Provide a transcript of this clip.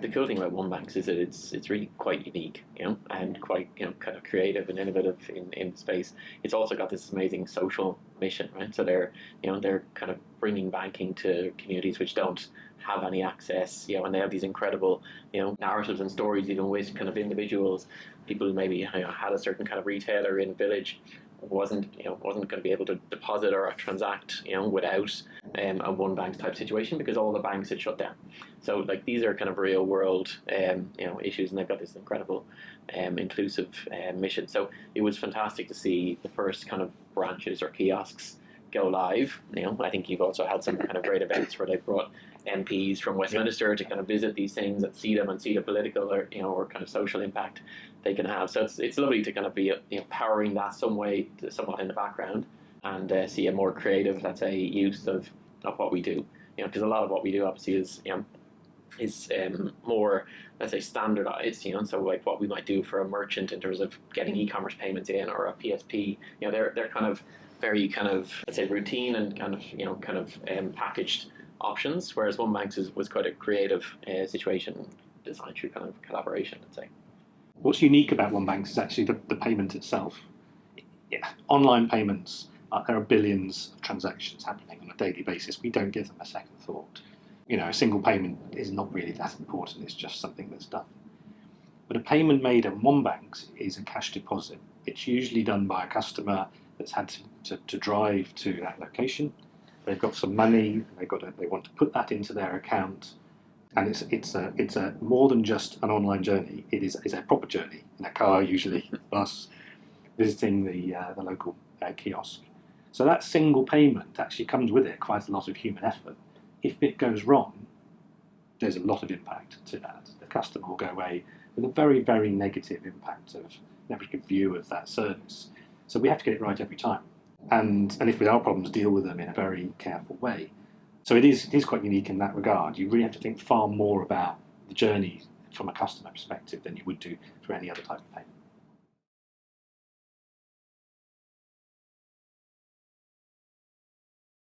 the cool thing about OneBanx is that it's really quite unique, and quite kind of creative and innovative in the space. It's also got this amazing social mission, right? So they're kind of bringing banking to communities which don't have any access, and they have these incredible narratives and stories, even with kind of individuals, people who maybe had a certain kind of retailer in a village wasn't going to be able to deposit or transact without a OneBanx type situation, because all the banks had shut down. So like these are kind of real world issues, and they've got this incredible inclusive mission. So it was fantastic to see the first kind of branches or kiosks go live. I think you've also had some kind of great events where they've brought MPs from Westminster to kind of visit these things and see them and see the political or kind of social impact they can have. So it's lovely to kind of be powering that somewhat in the background, and see a more creative, let's say, use of what we do. Because a lot of what we do obviously is more, let's say, standardized. So like what we might do for a merchant in terms of getting e-commerce payments in, or a PSP. They're kind of very kind of, let's say, routine and kind of packaged options, whereas OneBanx was quite a creative situation designed through kind of collaboration, I'd say. What's unique about OneBanx is actually the payment itself. Online payments, there are billions of transactions happening on a daily basis. We don't give them a second thought. A single payment is not really that important. It's just something that's done. But a payment made on OneBanx is a cash deposit. It's usually done by a customer that's had to drive to that location. They've got some money. They want to put that into their account, and it's a more than just an online journey. It is a proper journey in a car, usually, bus, visiting the local kiosk. So that single payment actually comes with it quite a lot of human effort. If it goes wrong, there's a lot of impact to that. The customer will go away with a very, very negative impact of negative view of that service. So we have to get it right every time. And if there are problems, deal with them in a very careful way. So it is quite unique in that regard. You really have to think far more about the journey from a customer perspective than you would do for any other type of payment.